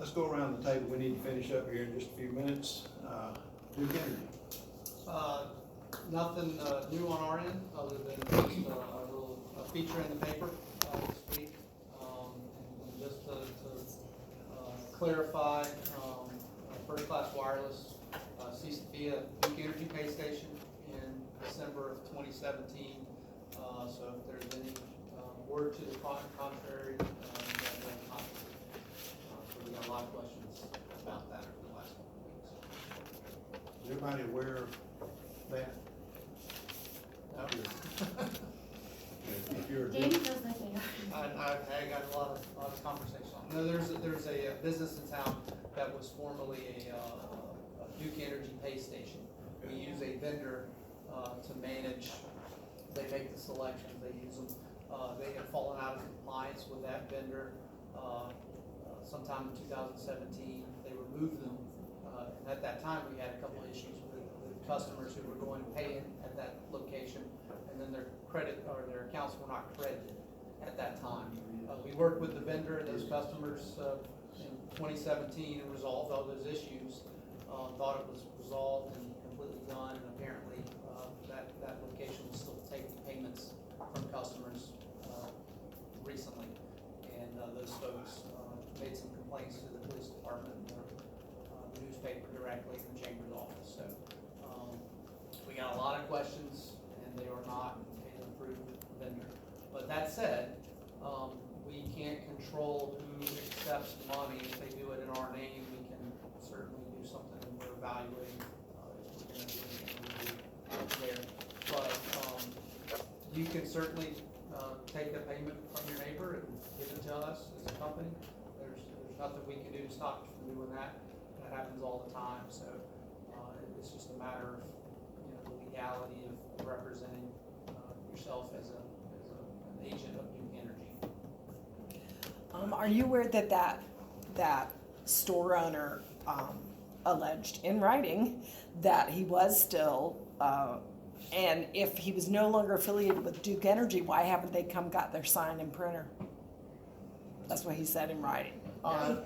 let's go around the table. We need to finish up here in just a few minutes. Duke Energy. Nothing new on our end, other than just a little feature in the paper this week. And just to clarify, First Class Wireless ceased to be a Duke Energy pay station in December of 2017. So if there's any word to the contrary, so we got a lot of questions about that over the last couple of weeks. Is everybody aware of that? No. If you're a Danny Duke, feels like they are. I got a lot of conversation on it. No, there's a business in town that was formerly a Duke Energy pay station. We use a vendor to manage. They make the selections. They use them. They had fallen out of compliance with that vendor sometime in 2017. They removed them, and at that time we had a couple of issues with customers who were going to pay at that location, and then their credit or their accounts were not credited at that time. We worked with the vendor and those customers in 2017 and resolved all those issues. Thought it was resolved and completely done, and apparently that location was still taking payments from customers recently, and those folks made some complaints to the police department or the newspaper directly in the chamber's office. So we got a lot of questions, and they are not an approved vendor. But that said, we can't control who accepts money. If they do it in our name, we can certainly do something, and we're evaluating if we're going to do anything there. But you can certainly take a payment from your neighbor and give it to us as a company. There's nothing we can do to stop you from doing that. That happens all the time. So it's just a matter of the legality of representing yourself as an agent of Duke Energy. Are you aware that store owner alleged in writing that he was still, and if he was no longer affiliated with Duke Energy, why haven't they got their sign and printer? That's what he said in writing. Yeah,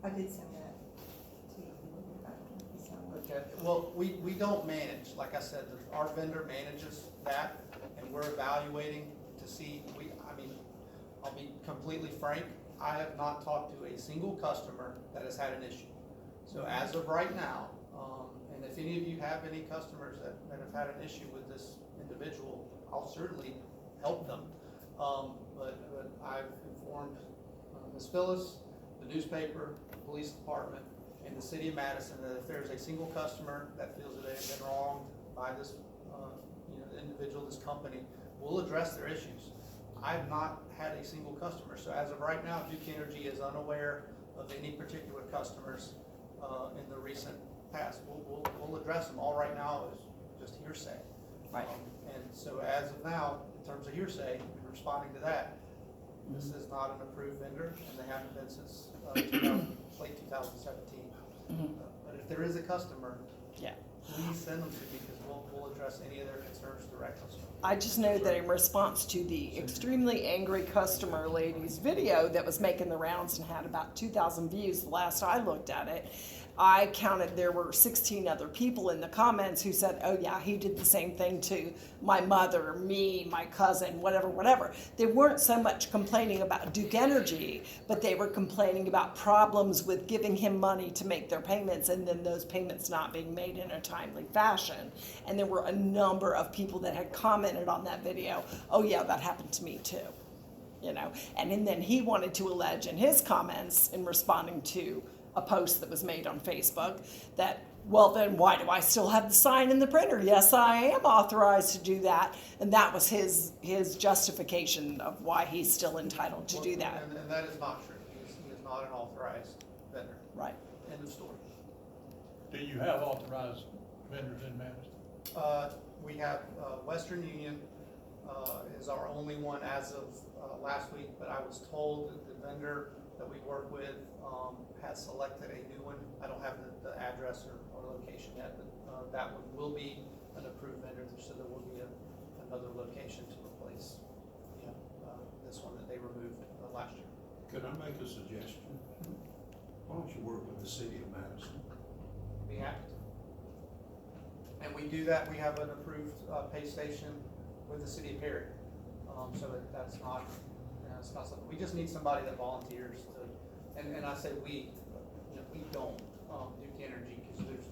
I did send that to you. Okay. Well, we don't manage. Like I said, our vendor manages that, and we're evaluating to see. I'll be completely frank. I have not talked to a single customer that has had an issue. So as of right now, and if any of you have any customers that have had an issue with this individual, I'll certainly help them. But I've informed Ms. Phyllis, the newspaper, the police department, and the city of Madison that if there's a single customer that feels that they have been wronged by this individual, this company, we'll address their issues. I've not had a single customer. So as of right now, Duke Energy is unaware of any particular customers in the recent past. We'll address them. All right now is just hearsay. Right. And so as of now, in terms of hearsay, and responding to that, this is not an approved vendor, and they haven't been since late 2017. But if there is a customer, Yeah. please send them to me, because we'll address any of their concerns directly. I just know that in response to the extremely angry customer lady's video that was making the rounds and had about 2,000 views the last I looked at it, I counted there were 16 other people in the comments who said, oh yeah, he did the same thing to my mother, me, my cousin, whatever. They weren't so much complaining about Duke Energy, but they were complaining about problems with giving him money to make their payments and then those payments not being made in a timely fashion. And there were a number of people that had commented on that video, oh yeah, that happened to me too. And then he wanted to allege in his comments in responding to a post that was made on Facebook that, well, then why do I still have the sign in the printer? Yes, I am authorized to do that. And that was his justification of why he's still entitled to do that. And that is not true. He is not an authorized vendor. Right. End of story. Do you have authorized vendors in Madison? We have Western Union is our only one as of last week, but I was told that the vendor that we work with has selected a new one. I don't have the address or location yet, but that one will be an approved vendor, so there will be another location to replace this one that they removed last year. Could I make a suggestion? Why don't you work with the city of Madison? Be happy to. And we do that, we have an approved, pay station with the city of Perry. So that's not, it's not something, we just need somebody that volunteers to, and I say we, we don't, Duke Energy, because there's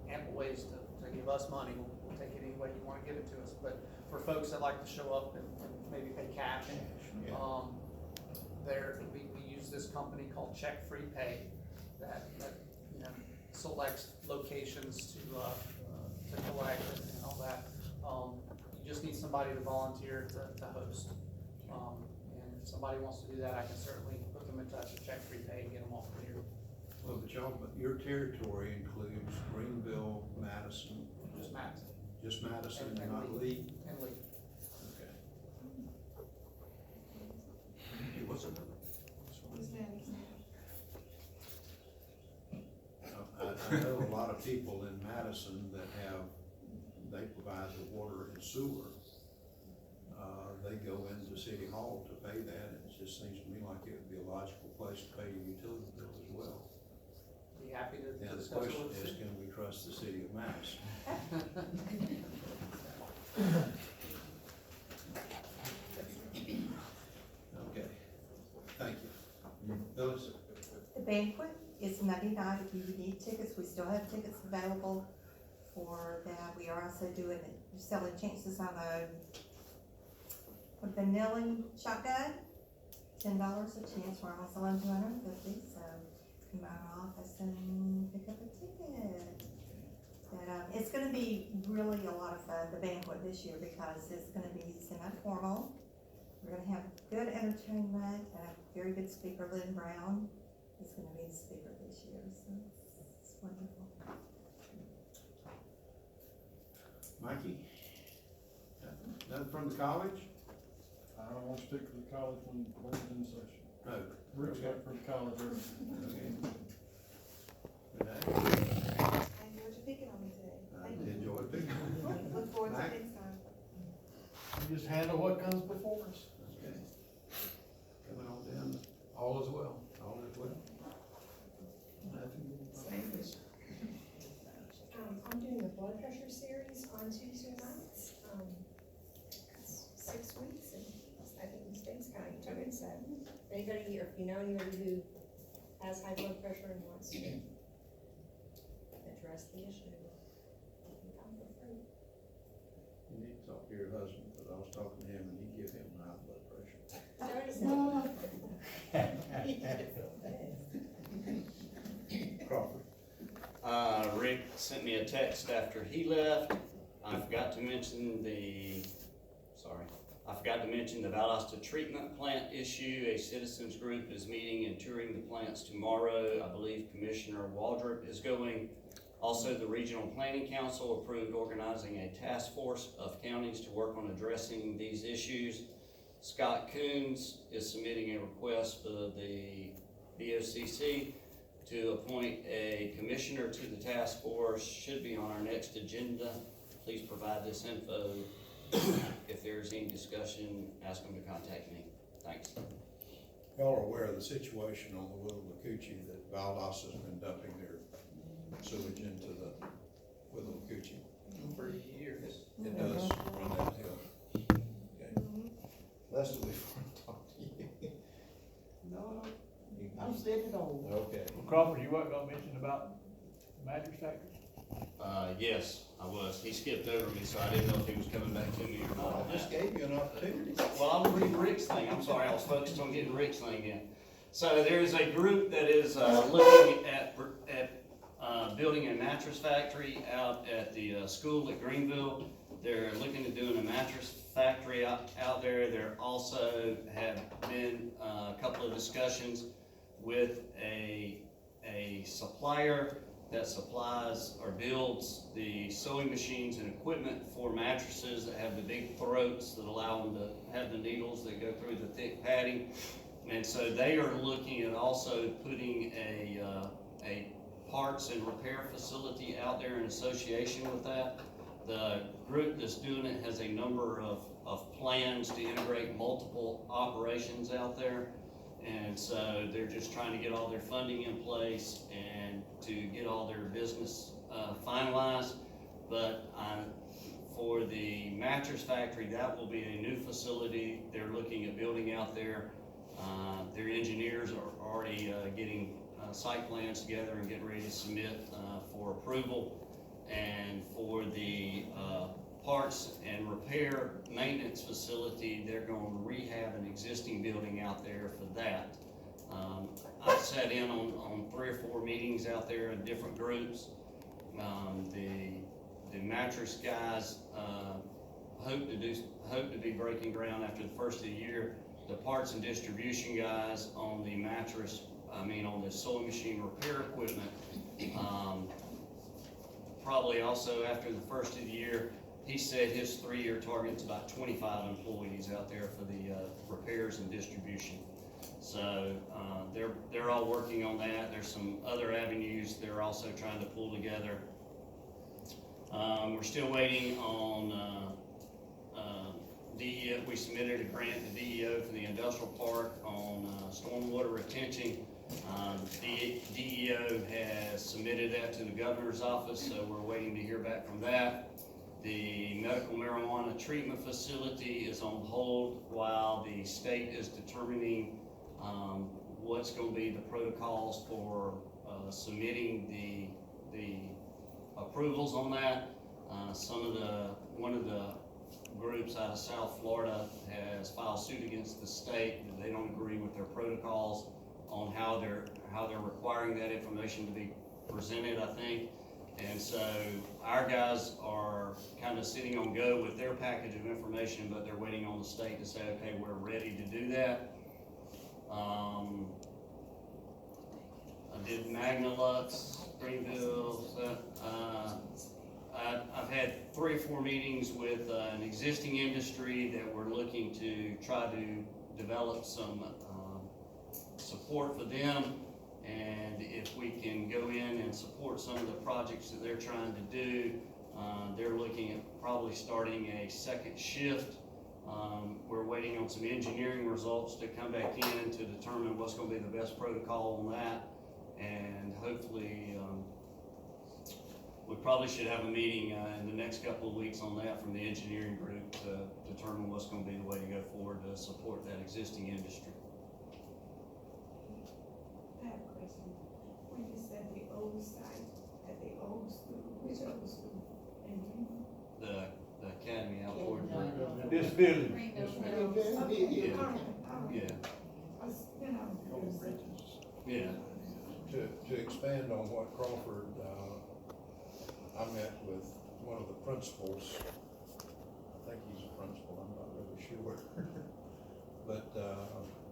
ample ways to give us money, we'll take it any way you wanna give it to us, but for folks that like to show up and maybe pay cash, Yeah. we use this company called Check Free Pay that selects locations to collect and all that. You just need somebody to volunteer to host. And if somebody wants to do that, I can certainly put them in touch with Check Free Pay and get them all cleared. Well, but your territory includes Greenville, Madison, Just Madison just Madison And and not Lee. Lee? and Lee. Okay. Hey, what's another? I know a lot of people in Madison that they provide the water and sewer. They go into City Hall to pay that, and it just seems to me like it would be a logical place to pay your utility bill as well. Be happy to Now, the discuss it question with is, you. can we trust the city of Madison? Okay, thank you. Phyllis? The banquet is Monday night. If you need tickets, we still have tickets available for that. We are also selling chances on a vanilla shotgun, $10 a chance. We're also selling 250, so come by our office and pick up a ticket. But it's gonna be really a lot of fun, the banquet this year, because it's gonna be semi-formal. We're gonna have good entertainment and a very good speaker, Lynn Brown is gonna be the speaker this year, so it's wonderful. Mikey? Nothing from the college? I don't want to stick to the college when it's in session. No. Rick's Okay. got for the college early. Okay. Renee? I enjoyed you picking on me today. I Thank you. enjoyed being here. Look forward to Mac? next time. We just handle what comes before us. Okay. Coming on down, all is well, all is well. I'm doing the blood pressure series on Tuesday nights. It's 6 weeks and I think the state's kind of doing so. Anybody, or if you know anybody who has high blood pressure and wants to address the issue, you can come for free. You need to talk to your husband, because I was talking to him and he gave him high blood pressure. Crawford? Rick sent me a text after he left. I forgot to mention the Valdosta treatment plant issue. A citizens group is meeting and touring the plants tomorrow. I believe Commissioner Waldrop is going. Also, the Regional Planning Council approved organizing a task force of counties to work on addressing these issues. Scott Coons is submitting a request for the BOCC to appoint a commissioner to the task force. Should be on our next agenda. Please provide this info. If there's any discussion, ask them to contact me. Thanks. Y'all are aware of the situation on the Willowcoochee that Valdosta's been dumping their sewage into the Willowcoochee. For years. It does run downhill. Okay. Leslie, before I talk to you. No, I'm stepping on. Okay. Well, Crawford, you weren't gonna mention about the mattress factory? Yes, I was. He skipped over me, so I didn't know if he was coming back to me or not on I just that. gave you an opportunity. Well, I was reading Rick's thing. I'm sorry, I was focused on getting Rick's thing in. So there is a group that is looking at building a mattress factory out at the school at Greenville. They're looking at doing a mattress factory out there. There also have been a couple of discussions with a supplier that supplies or builds the sewing machines and equipment for mattresses that have the big throats that allow them to have the needles that go through the thick padding. And so they are looking at also putting a parts and repair facility out there in association with that. The group that's doing it has a number of plans to integrate multiple operations out there. And so they're just trying to get all their funding in place and to get all their business finalized. But for the mattress factory, that will be a new facility they're looking at building out there. Their engineers are already getting site plans together and getting ready to submit for approval. And for the parts and repair maintenance facility, they're going to rehab an existing building out there for that. I've sat in on 3 or 4 meetings out there in different groups. The mattress guys hope to be breaking ground after the first of the year. The parts and distribution guys on the on the sewing machine repair equipment, probably also after the first of the year. He said his 3-year target's about 25 employees out there for the repairs and distribution. So they're all working on that. There's some other avenues they're also trying to pull together. We're still waiting on DEO. We submitted a grant to DEO for the industrial park on stormwater retention. DEO has submitted that to the governor's office, so we're waiting to hear back from that. The medical marijuana treatment facility is on hold while the state is determining what's going to be the protocols for submitting the approvals on that. One of the groups out of South Florida has filed suit against the state that they don't agree with their protocols on how they're requiring that information to be presented, I think. And so our guys are kind of sitting on go with their package of information, but they're waiting on the state to say, okay, we're ready to do that. I did Magnalux, Greenville. I've had 3 or 4 meetings with an existing industry that we're looking to try to develop some support for them. And if we can go in and support some of the projects that they're trying to do, they're looking at probably starting a second shift. We're waiting on some engineering results to come back in to determine what's going to be the best protocol on that. And hopefully, we probably should have a meeting in the next couple of weeks on that from the engineering group to determine what's going to be the way to go forward to support that existing industry. I have a question. When you said the old site at the old school, which old school? And The academy out for This building. Yeah. To expand on what Crawford, I met with one of the principals. I think he's a principal, I'm not really sure. But,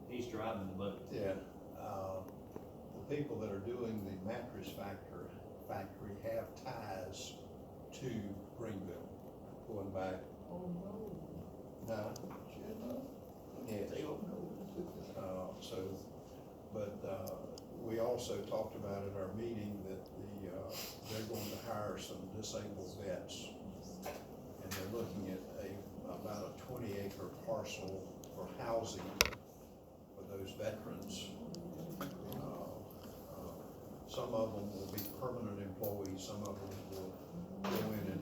He's driving the boat. yeah, the people that are doing the mattress factory have ties to Greenville, going back. Oh, no. No? Yes. We also talked about at our meeting that they're going to hire some disabled vets. And they're looking at about a 20-acre parcel for housing for those veterans. Some of them will be permanent employees, some of them will go in and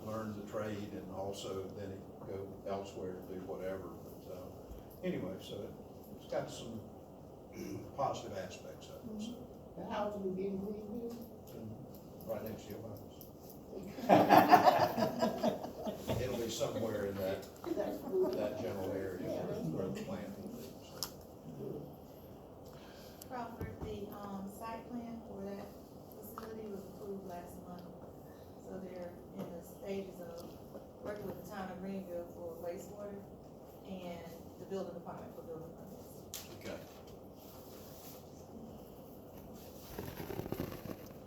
learn the trade and also then go elsewhere to do whatever. But anyway, so it's got some positive aspects of it. So. the house will be in Greenville? Right next to your house. It'll be somewhere in that general area where the plant will be. So. Crawford, the, site plan for that facility was approved last month. So they're in the stages of working with the town of Greenville for wastewater and the building department for building permits. Okay.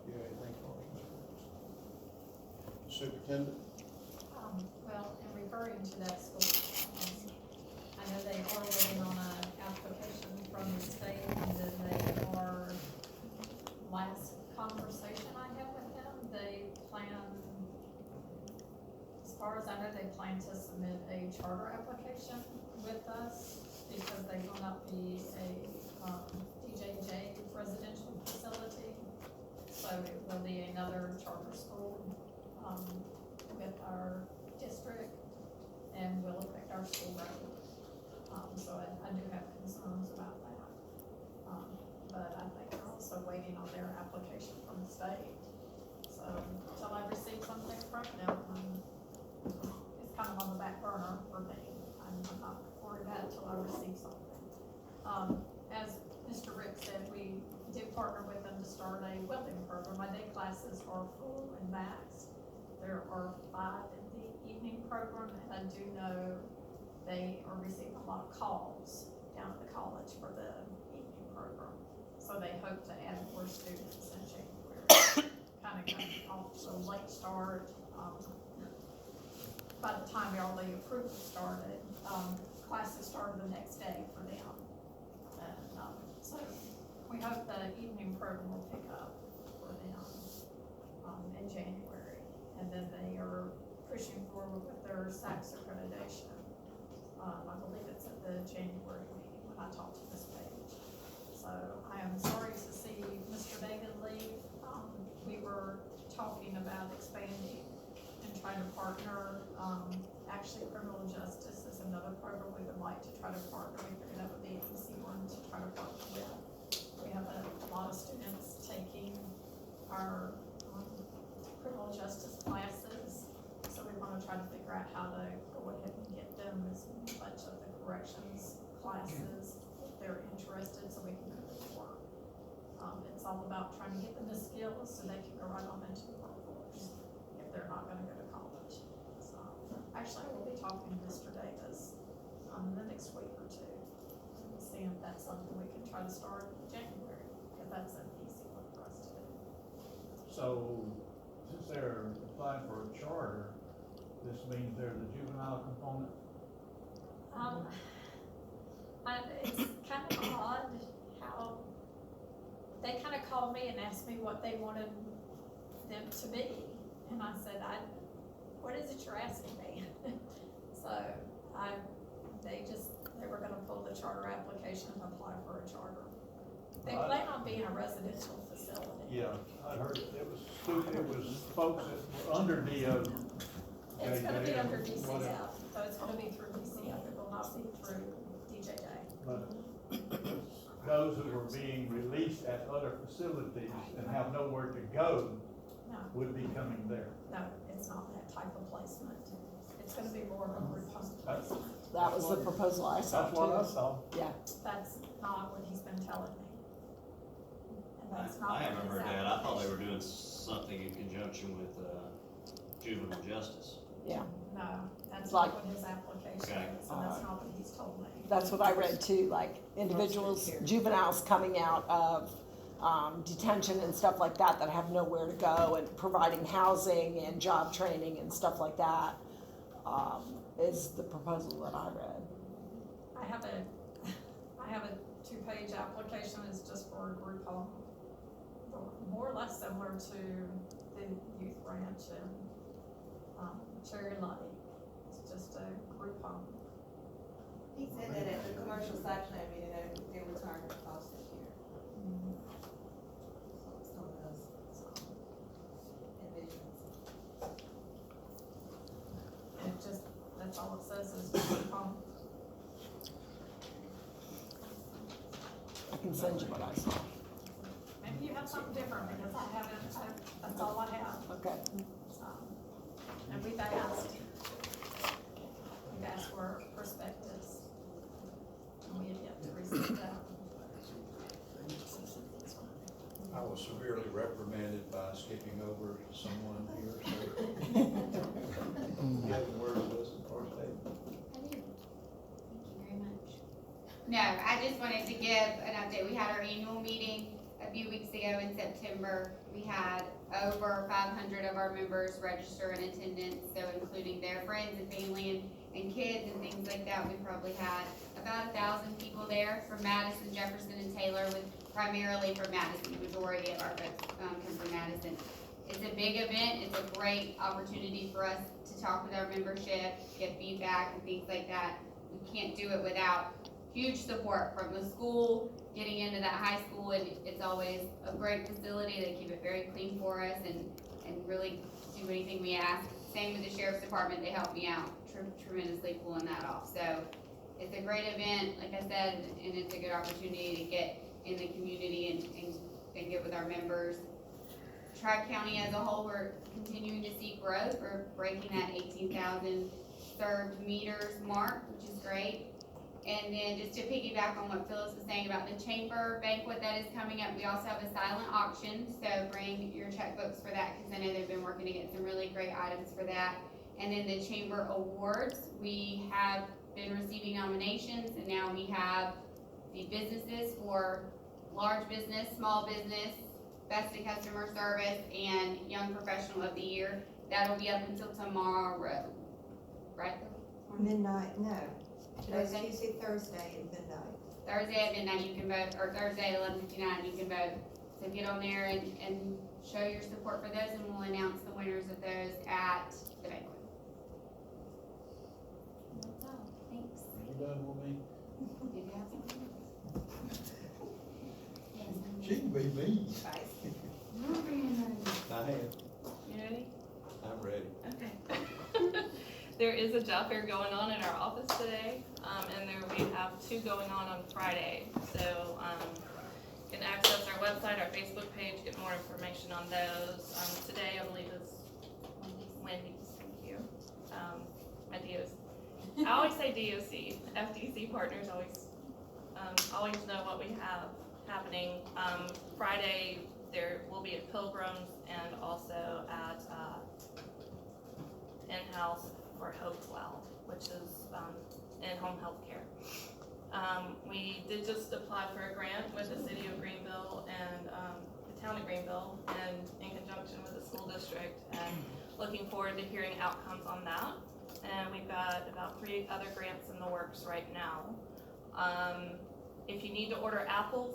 You have anything for us, Superintendent? Well, in referring to that school, I know they are waiting on an application from the state, and then they are, last conversation I had with them, they plan, as far as I know, they plan to submit a charter application with us, because they will not be a with our district and will affect our school road. So I do have concerns about that. But I think they're also waiting on their application from the state. So until I receive something from them, it's kind of on the back burner for me. I'm not worried about it until I receive something. As Mr. Rick said, we did partner with them to start a welding program. My day classes are full and maxed. There are 5 in the evening program, and I do know they are receiving a lot of calls down at the college for the evening program. So they hope to add more students in January. Kind of coming off to a late start. By the time all the approval started, classes started the next day for them. And so we hope the evening program will pick up for them in January. And then they are pushing forward with their SACS accreditation. I believe it's at the January meeting when I talked to Ms. Page. So I am sorry to see Mr. David leave. We were talking about expanding and trying to partner. Actually, criminal justice is another program we would like to try to partner with. That would be an easy one to try to partner with. We have a lot of students taking our criminal justice classes. So we want to try to figure out how to go ahead and get them as much of the corrections classes if they're interested, so we can go to work. It's all about trying to get them the skills so they can go right on into the workforce if they're not going to go to college. So actually, I will be talking to Mr. Davis in the next week or two and see if that's something we can try to start in January, if that's an easy one for us to do. So, since they're applying for a charter, this means there's a juvenile component? It's kind of odd how they kind of called me and asked me what they wanted them to be. And I said, what is it you're asking me? So they were gonna pull the charter application and apply for a charter. They plan on being a residential facility. Yeah, I heard it was folks that were under DO. It's gonna be under DCF, whatever. so it's gonna be through DCF, it will not be through DJJ. But those who were being released at other facilities and have nowhere to go No, would be coming there. no, it's not that type of placement. It's gonna be more of a group home placement. That was the proposal I saw That's what I too. saw. Yeah, That's not what he's been telling me. And that's not. I what haven't his heard that. I thought they were application- doing something in conjunction with, juvenile justice. yeah. No, that's Like- not what his application Okay. is, and that's not what he's told me. That's what I read too, like individuals, juveniles coming out of detention and stuff like that have nowhere to go, and providing housing and job training and stuff like that is the proposal that I read. I have a 2-page application, it's just for a group home. More or less similar to the youth ranch and, Cherry Lottie. It's just a group home. He said that at the commercial site plan meeting, they were targeting cost this year. So some of those envisions. And it just, that's all it says is group home. I can send you what I saw. Maybe you have something different, because I haven't, that's all I have. Okay. And we've asked for prospectus, and we have yet to receive that. I was severely reprimanded by skipping over to someone here, so. You have the word with us, of course, Dave. I do. Thank you very much. No, I just wanted to give an update. We had our annual meeting a few weeks ago in September. We had over 500 of our members register in attendance, so including their friends and family and kids and things like that. We probably had about 1,000 people there from Madison, Jefferson, and Taylor, with primarily from Madison. The majority of our folks come from Madison. It's a big event. It's a great opportunity for us to talk with our membership, get feedback and things like that. We can't do it without huge support from the school, getting into that high school, and it's always a great facility. They keep it very clean for us and really do anything we ask. Same with the sheriff's department, they helped me out tremendously pulling that off. So it's a great event, like I said, and it's a good opportunity to get in the community and get with our members. Tri-County as a whole, we're continuing to see growth. We're breaking that 18,000 served meters mark, which is great. And then just to piggyback on what Phyllis was saying about the chamber banquet that is coming up, we also have a silent auction, so bring your checkbooks for that, because I know they've been working to get some really great items for that. And then the chamber awards, we have been receiving nominations, and now we have the businesses for large business, small business, best in customer service, and young professional of the year. That'll be up until tomorrow, right? Midnight, no. Today's Thursday? Tuesday, Thursday at midnight. Thursday at midnight you can vote, or Thursday at 11:59 you can vote. So get on there and show your support for those, and we'll announce the winners of those at the banquet. That's all. Thanks. You done with me? Did you have something? She can be me. I have, You ready? I'm ready. Okay. There is a job fair going on in our office today, and we have 2 going on Friday. So, you can access our website, our Facebook page, get more information on those. Today, I believe is Wendy's, thank you. My DOC. I always say DOC, FDC partners always know what we have happening. Friday, there will be at Pilgrims and also at, in-house for Hopewell, which is in-home health care. We did just apply for a grant with the city of Greenville and the town of Greenville, and in conjunction with the school district, and looking forward to hearing outcomes on that. And we've got about 3 other grants in the works right now. If you need to order apples,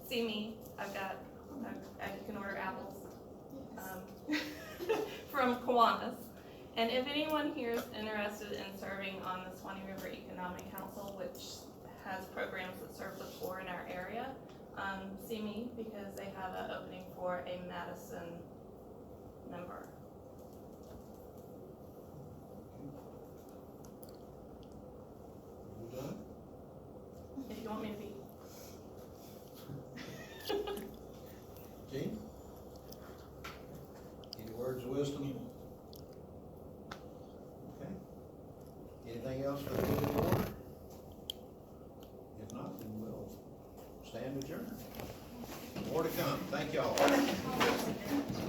see me. I can order apples from Kiwanis. And if anyone here is interested in serving on the Swanee River Economic Council, which has programs that serve the poor in our area, see me, because they have an opening for a Madison member. You done? If you want me to be. Gene? Any words of wisdom? Okay. Anything else for the good of the order? If not, then we'll stand adjourned. More to come. Thank y'all.